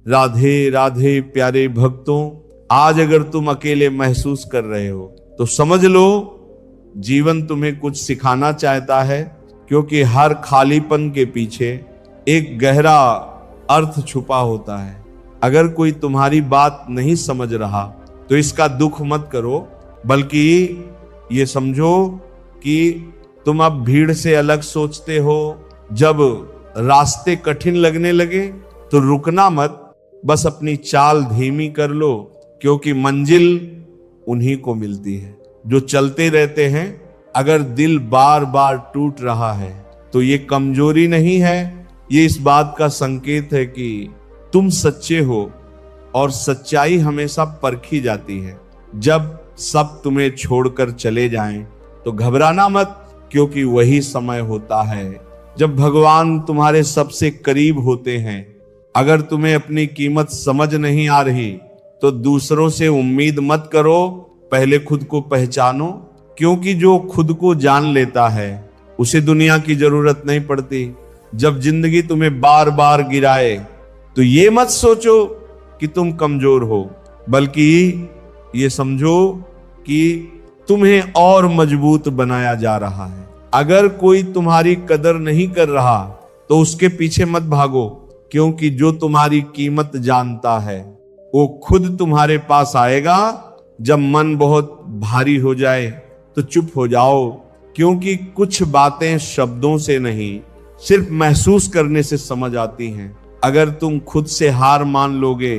राधे राधे प्यारे भक्तों, आज अगर तुम अकेले महसूस कर रहे हो तो समझ लो जीवन तुम्हें कुछ सिखाना चाहता है, क्योंकि हर खालीपन के पीछे एक गहरा अर्थ छुपा होता है। अगर कोई तुम्हारी बात नहीं समझ रहा तो इसका दुख मत करो, बल्कि ये समझो कि तुम अब भीड़ से अलग सोचते हो। जब रास्ते कठिन लगने लगे तो रुकना मत, बस अपनी चाल धीमी कर लो, क्योंकि मंजिल उन्हीं को मिलती है जो चलते रहते हैं। अगर दिल बार बार टूट रहा है तो ये कमजोरी नहीं है, ये इस बात का संकेत है कि तुम सच्चे हो, और सच्चाई हमेशा परखी जाती है। जब सब तुम्हें छोड़कर चले जाएं तो घबराना मत, क्योंकि वही समय होता है जब भगवान तुम्हारे सबसे करीब होते हैं। अगर तुम्हें अपनी कीमत समझ नहीं आ रही तो दूसरों से उम्मीद मत करो, पहले खुद को पहचानो, क्योंकि जो खुद को जान लेता है उसे दुनिया की जरूरत नहीं पड़ती। जब जिंदगी तुम्हें बार बार गिराए तो ये मत सोचो कि तुम कमजोर हो, बल्कि ये समझो कि तुम्हें और मजबूत बनाया जा रहा है। अगर कोई तुम्हारी कदर नहीं कर रहा तो उसके पीछे मत भागो, क्योंकि जो तुम्हारी कीमत जानता है वो खुद तुम्हारे पास आएगा। जब मन बहुत भारी हो जाए तो चुप हो जाओ, क्योंकि कुछ बातें शब्दों से नहीं, सिर्फ महसूस करने से समझ आती हैं। अगर तुम खुद से हार मान लोगे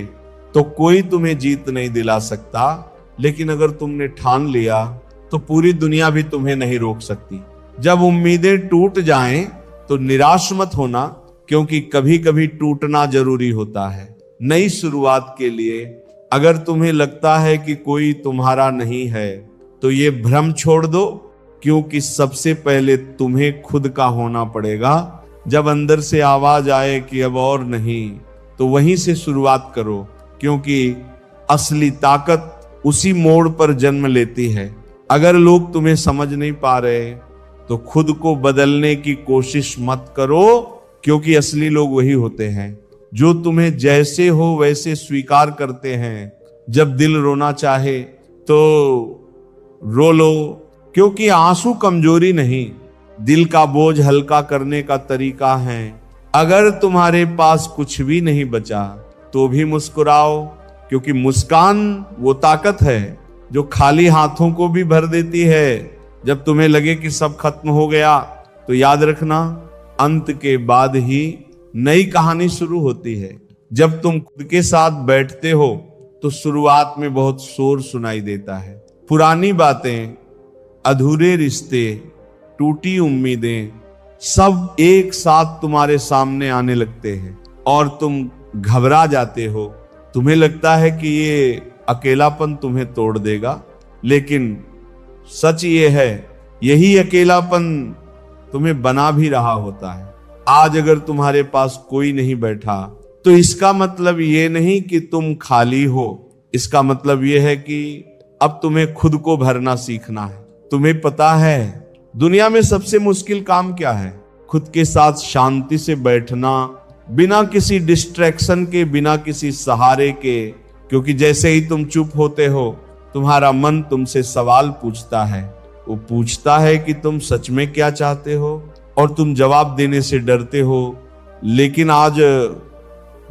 तो कोई तुम्हें जीत नहीं दिला सकता, लेकिन अगर तुमने ठान लिया तो पूरी दुनिया भी तुम्हें नहीं रोक सकती। जब उम्मीदें टूट जाएं तो निराश मत होना, क्योंकि कभी कभी टूटना जरूरी होता है नई शुरुआत के लिए। अगर तुम्हें लगता है कि कोई तुम्हारा नहीं है तो ये भ्रम छोड़ दो, क्योंकि सबसे पहले तुम्हें खुद का होना पड़ेगा। जब अंदर से आवाज आए कि अब और नहीं, तो वहीं से शुरुआत करो, क्योंकि असली ताकत उसी मोड़ पर जन्म लेती है। अगर लोग तुम्हें समझ नहीं पा रहे तो खुद को बदलने की कोशिश मत करो, क्योंकि असली लोग वही होते हैं जो तुम्हें जैसे हो वैसे स्वीकार करते हैं। जब दिल रोना चाहे तो रो लो, क्योंकि आंसू कमजोरी नहीं, दिल का बोझ हल्का करने का तरीका है। अगर तुम्हारे पास कुछ भी नहीं बचा तो भी मुस्कुराओ, क्योंकि मुस्कान वो ताकत है जो खाली हाथों को भी भर देती है। जब तुम्हें लगे कि सब खत्म हो गया तो याद रखना, अंत के बाद ही नई कहानी शुरू होती है। जब तुम खुद के साथ बैठते हो तो शुरुआत में बहुत शोर सुनाई देता है। पुरानी बातें, अधूरे रिश्ते, टूटी उम्मीदें, सब एक साथ तुम्हारे सामने आने लगते हैं और तुम घबरा जाते हो। तुम्हें लगता है कि ये अकेलापन तुम्हें तोड़ देगा, लेकिन सच ये है, यही अकेलापन तुम्हें बना भी रहा होता है। आज अगर तुम्हारे पास कोई नहीं बैठा तो इसका मतलब ये नहीं कि तुम खाली हो, इसका मतलब ये है कि अब तुम्हें खुद को भरना सीखना है। तुम्हें पता है दुनिया में सबसे मुश्किल काम क्या है? खुद के साथ शांति से बैठना, बिना किसी डिस्ट्रैक्शन के, बिना किसी सहारे के। क्योंकि जैसे ही तुम चुप होते हो तुम्हारा मन तुमसे सवाल पूछता है। वो पूछता है कि तुम सच में क्या चाहते हो, और तुम जवाब देने से डरते हो। लेकिन आज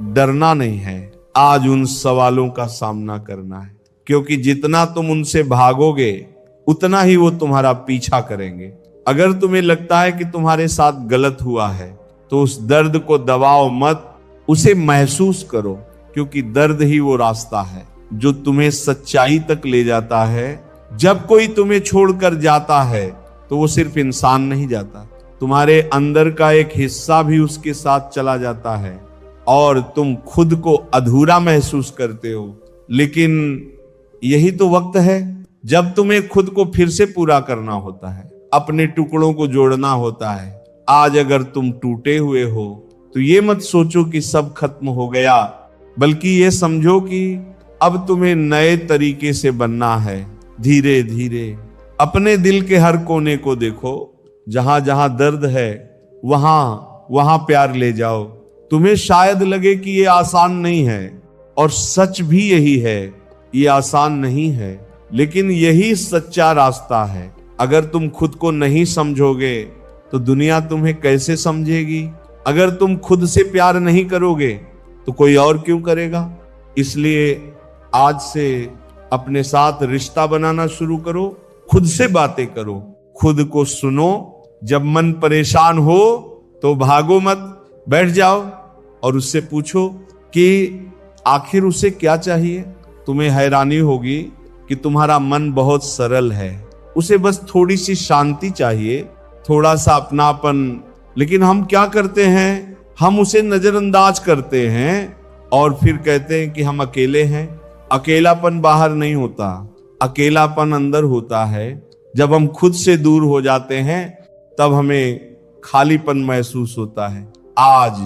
डरना नहीं है, आज उन सवालों का सामना करना है, क्योंकि जितना तुम उनसे भागोगे उतना ही वो तुम्हारा पीछा करेंगे। अगर तुम्हें लगता है कि तुम्हारे साथ गलत हुआ है तो उस दर्द को दबाओ मत, उसे महसूस करो, क्योंकि दर्द ही वो रास्ता है जो तुम्हें सच्चाई तक ले जाता है। जब कोई तुम्हें छोड़कर जाता है तो वो सिर्फ इंसान नहीं जाता, तुम्हारे अंदर का एक हिस्सा भी उसके साथ चला जाता है और तुम खुद को अधूरा महसूस करते हो। लेकिन यही तो वक्त है जब तुम्हें खुद को फिर से पूरा करना होता है, अपने टुकड़ों को जोड़ना होता है। आज अगर तुम टूटे हुए हो तो ये मत सोचो कि सब खत्म हो गया, बल्कि ये समझो कि अब तुम्हें नए तरीके से बनना है। धीरे धीरे अपने दिल के हर कोने को देखो, जहां जहां दर्द है वहां वहां प्यार ले जाओ। तुम्हें शायद लगे कि ये आसान नहीं है, और सच भी यही है, ये आसान नहीं है, लेकिन यही सच्चा रास्ता है। अगर तुम खुद को नहीं समझोगे तो दुनिया तुम्हें कैसे समझेगी? अगर तुम खुद से प्यार नहीं करोगे तो कोई और क्यों करेगा? इसलिए आज से अपने साथ रिश्ता बनाना शुरू करो, खुद से बातें करो, खुद को सुनो। जब मन परेशान हो तो भागो मत, बैठ जाओ और उससे पूछो कि आखिर उसे क्या चाहिए। तुम्हें हैरानी होगी कि तुम्हारा मन बहुत सरल है, उसे बस थोड़ी सी शांति चाहिए, थोड़ा सा अपनापन। लेकिन हम क्या करते हैं, हम उसे नजरअंदाज करते हैं और फिर कहते हैं कि हम अकेले हैं। अकेलापन बाहर नहीं होता, अकेलापन अंदर होता है। जब हम खुद से दूर हो जाते हैं तब हमें खालीपन महसूस होता है। आज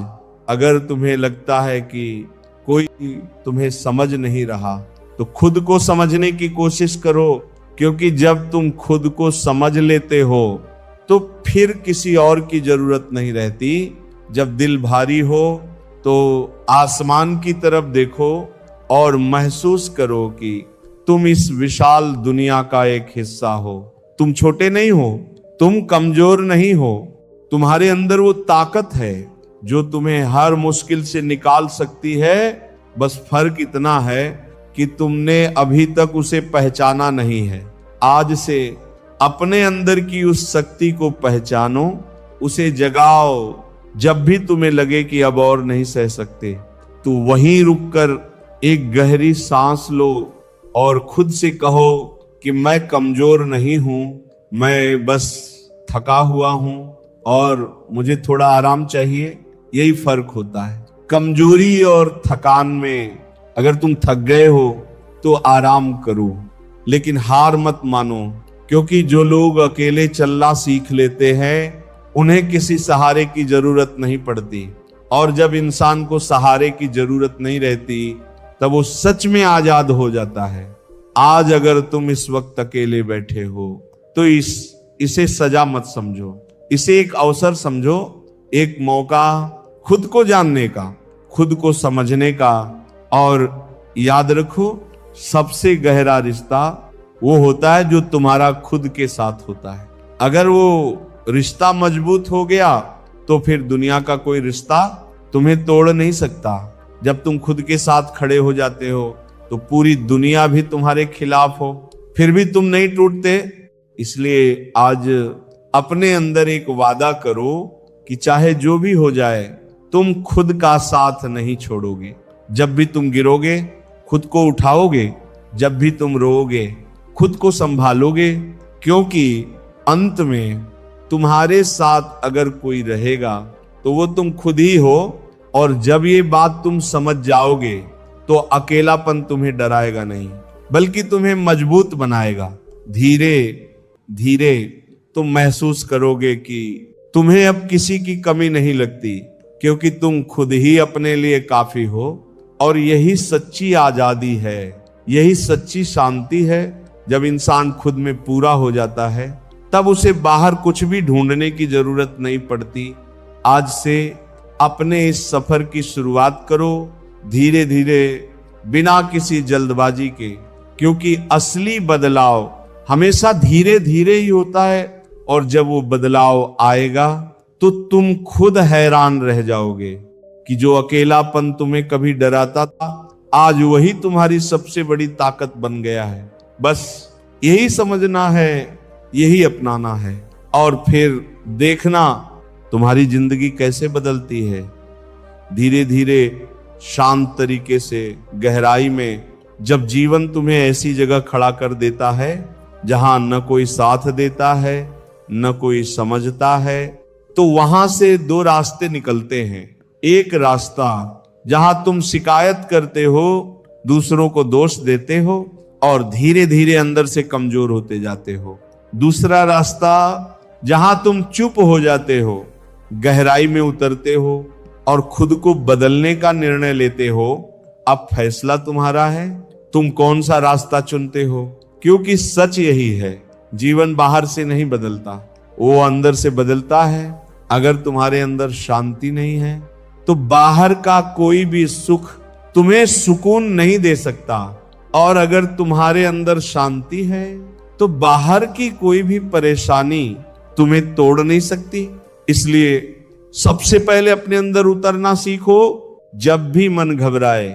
अगर तुम्हें लगता है कि कोई तुम्हें समझ नहीं रहा तो खुद को समझने की कोशिश करो, क्योंकि जब तुम खुद को समझ लेते हो तो फिर किसी और की जरूरत नहीं रहती। जब दिल भारी हो तो आसमान की तरफ देखो और महसूस करो कि तुम इस विशाल दुनिया का एक हिस्सा हो। तुम छोटे नहीं हो, तुम कमजोर नहीं हो, तुम्हारे अंदर वो ताकत है जो तुम्हें हर मुश्किल से निकाल सकती है। बस फर्क इतना है कि तुमने अभी तक उसे पहचाना नहीं है। आज से अपने अंदर की उस शक्ति को पहचानो, उसे जगाओ। जब भी तुम्हें लगे कि अब और नहीं सह सकते तो वहीं रुककर एक गहरी सांस लो और खुद से कहो कि मैं कमजोर नहीं हूं, मैं बस थका हुआ हूं और मुझे थोड़ा आराम चाहिए। यही फर्क होता है कमजोरी और थकान में। अगर तुम थक गए हो तो आराम करो, लेकिन हार मत मानो, क्योंकि जो लोग अकेले चलना सीख लेते हैं उन्हें किसी सहारे की जरूरत नहीं पड़ती। और जब इंसान को सहारे की जरूरत नहीं रहती तब वो सच में आजाद हो जाता है। आज अगर तुम इस वक्त अकेले बैठे हो तो इसे सजा मत समझो, इसे एक अवसर समझो, एक मौका खुद को जानने का, खुद को समझने का। और याद रखो, सबसे गहरा रिश्ता वो होता है जो तुम्हारा खुद के साथ होता है। अगर वो रिश्ता मजबूत हो गया तो फिर दुनिया का कोई रिश्ता तुम्हें तोड़ नहीं सकता। जब तुम खुद के साथ खड़े हो जाते हो तो पूरी दुनिया भी तुम्हारे खिलाफ हो फिर भी तुम नहीं टूटते। इसलिए आज अपने अंदर एक वादा करो कि चाहे जो भी हो जाए तुम खुद का साथ नहीं छोड़ोगे। जब भी तुम गिरोगे खुद को उठाओगे, जब भी तुम रोओगे खुद को संभालोगे, क्योंकि अंत में तुम्हारे साथ अगर कोई रहेगा तो वो तुम खुद ही हो। और जब ये बात तुम समझ जाओगे तो अकेलापन तुम्हें डराएगा नहीं, बल्कि तुम्हें मजबूत बनाएगा। धीरे धीरे तुम महसूस करोगे कि तुम्हें अब किसी की कमी नहीं लगती, क्योंकि तुम खुद ही अपने लिए काफी हो। और यही सच्ची आजादी है, यही सच्ची शांति है। जब इंसान खुद में पूरा हो जाता है तब उसे बाहर कुछ भी ढूंढने की जरूरत नहीं पड़ती। आज से अपने इस सफर की शुरुआत करो, धीरे धीरे, बिना किसी जल्दबाजी के, क्योंकि असली बदलाव हमेशा धीरे धीरे ही होता है। और जब वो बदलाव आएगा तो तुम खुद हैरान रह जाओगे कि जो अकेलापन तुम्हें कभी डराता था आज वही तुम्हारी सबसे बड़ी ताकत बन गया है। बस यही समझना है, यही अपनाना है, और फिर देखना तुम्हारी जिंदगी कैसे बदलती है। धीरे धीरे शांत तरीके से, गहराई में, जब जीवन तुम्हें ऐसी जगह खड़ा कर देता है जहां न कोई साथ देता है न कोई समझता है, तो वहां से दो रास्ते निकलते हैं। एक रास्ता जहां तुम शिकायत करते हो, दूसरों को दोष देते हो और धीरे धीरे अंदर से कमजोर होते जाते हो। दूसरा रास्ता जहां तुम चुप हो जाते हो, गहराई में उतरते हो और खुद को बदलने का निर्णय लेते हो। अब फैसला तुम्हारा है, तुम कौन सा रास्ता चुनते हो, क्योंकि सच यही है, जीवन बाहर से नहीं बदलता, वो अंदर से बदलता है। अगर तुम्हारे अंदर शांति नहीं है तो बाहर का कोई भी सुख तुम्हें सुकून नहीं दे सकता। और अगर तुम्हारे अंदर शांति है तो बाहर की कोई भी परेशानी तुम्हें तोड़ नहीं सकती। इसलिए सबसे पहले अपने अंदर उतरना सीखो। जब भी मन घबराए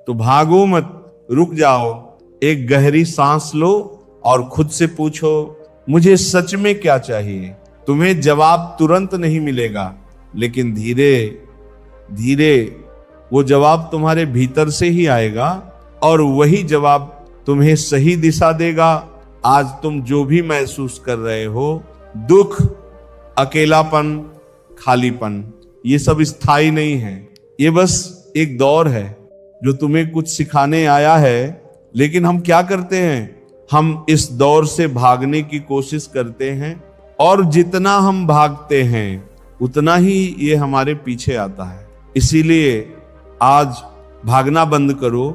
तो भागो मत, रुक जाओ, एक गहरी सांस लो और खुद से पूछो मुझे सच में क्या चाहिए। तुम्हें जवाब तुरंत नहीं मिलेगा, लेकिन धीरे धीरे वो जवाब तुम्हारे भीतर से ही आएगा और वही जवाब तुम्हें सही दिशा देगा। आज तुम जो भी महसूस कर रहे हो, दुख, अकेलापन, खालीपन, ये सब स्थायी नहीं है। ये बस एक दौर है जो तुम्हें कुछ सिखाने आया है। लेकिन हम क्या करते हैं, हम इस दौर से भागने की कोशिश करते हैं और जितना हम भागते हैं उतना ही ये हमारे पीछे आता है। इसीलिए आज भागना बंद करो।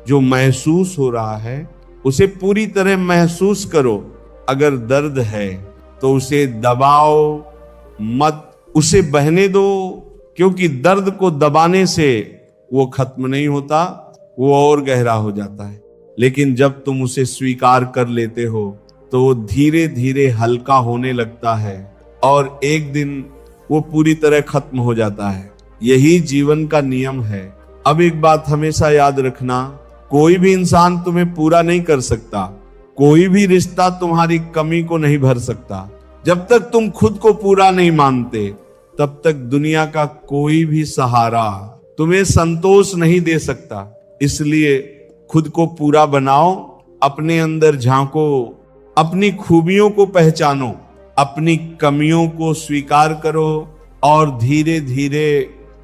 जो महसूस हो रहा है उसे पूरी तरह महसूस करो। अगर दर्द है तो उसे दबाओ मत, उसे बहने दो, क्योंकि दर्द को दबाने से वो खत्म नहीं होता, वो और गहरा हो जाता है। लेकिन जब तुम उसे स्वीकार कर लेते हो तो वो धीरे धीरे हल्का होने लगता है और एक दिन वो पूरी तरह खत्म हो जाता है। यही जीवन का नियम है। अब एक बात हमेशा याद रखना, कोई भी इंसान तुम्हें पूरा नहीं कर सकता, कोई भी रिश्ता तुम्हारी कमी को नहीं भर सकता। जब तक तुम खुद को पूरा नहीं मानते तब तक दुनिया का कोई भी सहारा तुम्हें संतोष नहीं दे सकता। इसलिए खुद को पूरा बनाओ, अपने अंदर झांको, अपनी खूबियों को पहचानो, अपनी कमियों को स्वीकार करो और धीरे धीरे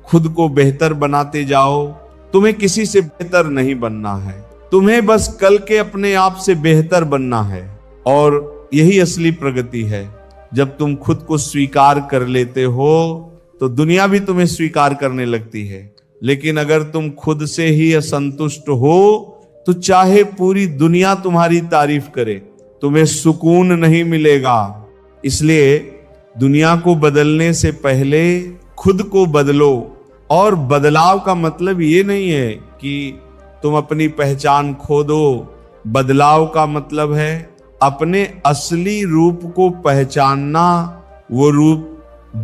खुद को बेहतर बनाते जाओ। तुम्हें किसी से बेहतर नहीं बनना है, तुम्हें बस कल के अपने आप से बेहतर बनना है। और यही असली प्रगति है। जब तुम खुद को स्वीकार कर लेते हो तो दुनिया भी तुम्हें स्वीकार करने लगती है। लेकिन अगर तुम खुद से ही असंतुष्ट हो तो चाहे पूरी दुनिया तुम्हारी तारीफ करे, तुम्हें सुकून नहीं मिलेगा। इसलिए दुनिया को बदलने से पहले खुद को बदलो। और बदलाव का मतलब ये नहीं है कि तुम अपनी पहचान खो दो। बदलाव का मतलब है अपने असली रूप को पहचानना, वो रूप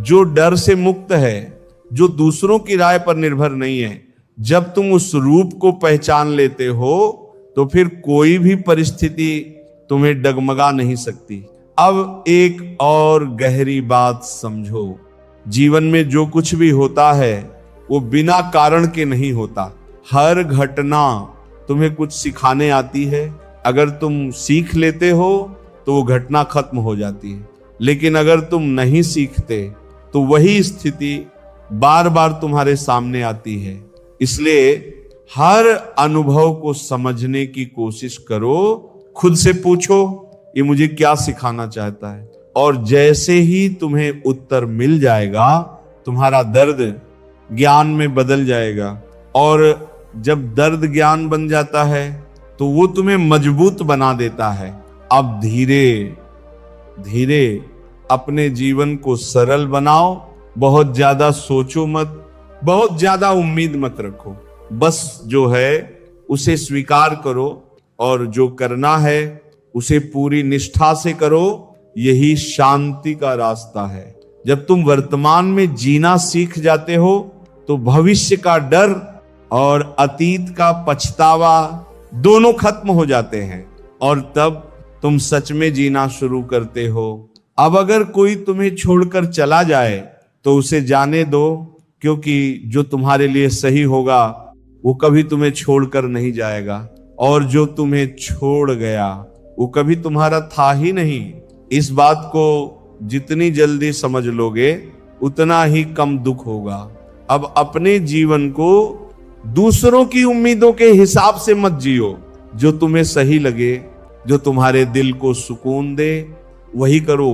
जो डर से मुक्त है, जो दूसरों की राय पर निर्भर नहीं है। जब तुम उस रूप को पहचान लेते हो तो फिर कोई भी परिस्थिति तुम्हें डगमगा नहीं सकती। अब एक और गहरी बात समझो, जीवन में जो कुछ भी होता है वो बिना कारण के नहीं होता। हर घटना तुम्हें कुछ सिखाने आती है। अगर तुम सीख लेते हो तो वो घटना खत्म हो जाती है, लेकिन अगर तुम नहीं सीखते तो वही स्थिति बार बार तुम्हारे सामने आती है। इसलिए हर अनुभव को समझने की कोशिश करो, खुद से पूछो ये मुझे क्या सिखाना चाहता है। और जैसे ही तुम्हें उत्तर मिल जाएगा तुम्हारा दर्द ज्ञान में बदल जाएगा। और जब दर्द ज्ञान बन जाता है तो वो तुम्हें मजबूत बना देता है। अब धीरे धीरे अपने जीवन को सरल बनाओ। बहुत ज्यादा सोचो मत, बहुत ज्यादा उम्मीद मत रखो। बस जो है उसे स्वीकार करो और जो करना है उसे पूरी निष्ठा से करो। यही शांति का रास्ता है। जब तुम वर्तमान में जीना सीख जाते हो तो भविष्य का डर और अतीत का पछतावा दोनों खत्म हो जाते हैं और तब तुम सच में जीना शुरू करते हो। अब अगर कोई तुम्हें छोड़कर चला जाए तो उसे जाने दो, क्योंकि जो तुम्हारे लिए सही होगा वो कभी तुम्हें छोड़कर नहीं जाएगा, और जो तुम्हें छोड़ गया वो कभी तुम्हारा था ही नहीं। इस बात को जितनी जल्दी समझ लोगे उतना ही कम दुख होगा। अब अपने जीवन को दूसरों की उम्मीदों के हिसाब से मत जियो। जो तुम्हें सही लगे, जो तुम्हारे दिल को सुकून दे, वही करो,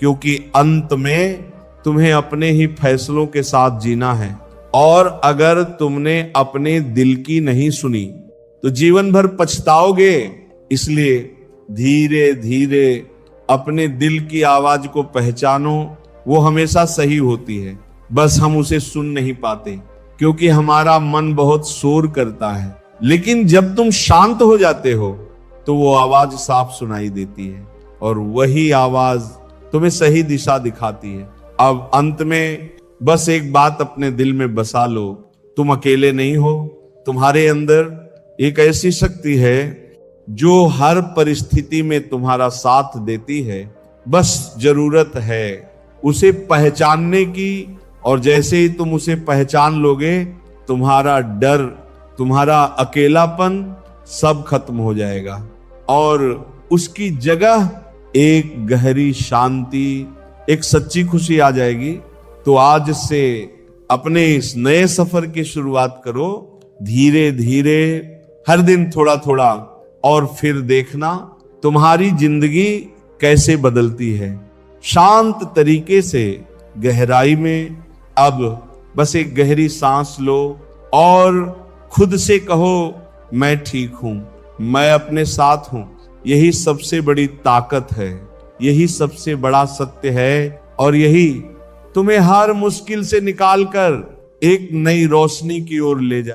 क्योंकि अंत में तुम्हें अपने ही फैसलों के साथ जीना है। और अगर तुमने अपने दिल की नहीं सुनी तो जीवन भर पछताओगे। इसलिए धीरे धीरे अपने दिल की आवाज को पहचानो। वो हमेशा सही होती है, बस हम उसे सुन नहीं पाते। क्योंकि हमारा मन बहुत शोर करता है। लेकिन जब तुम शांत हो जाते हो तो वो आवाज साफ सुनाई देती है और वही आवाज तुम्हें सही दिशा दिखाती है। अब अंत में बस एक बात अपने दिल में बसा लो, तुम अकेले नहीं हो। तुम्हारे अंदर एक ऐसी शक्ति है जो हर परिस्थिति में तुम्हारा साथ देती है। बस जरूरत है उसे पहचानने की, और जैसे ही तुम उसे पहचान लोगे तुम्हारा डर, तुम्हारा अकेलापन सब खत्म हो जाएगा और उसकी जगह एक गहरी शांति, एक सच्ची खुशी आ जाएगी। तो आज से अपने इस नए सफर की शुरुआत करो, धीरे धीरे, हर दिन थोड़ा थोड़ा, और फिर देखना तुम्हारी जिंदगी कैसे बदलती है। शांत तरीके से गहराई में अब बस एक गहरी सांस लो और खुद से कहो, मैं ठीक हूं, मैं अपने साथ हूं। यही सबसे बड़ी ताकत है, यही सबसे बड़ा सत्य है, और यही तुम्हें हर मुश्किल से निकालकर एक नई रोशनी की ओर ले जाए।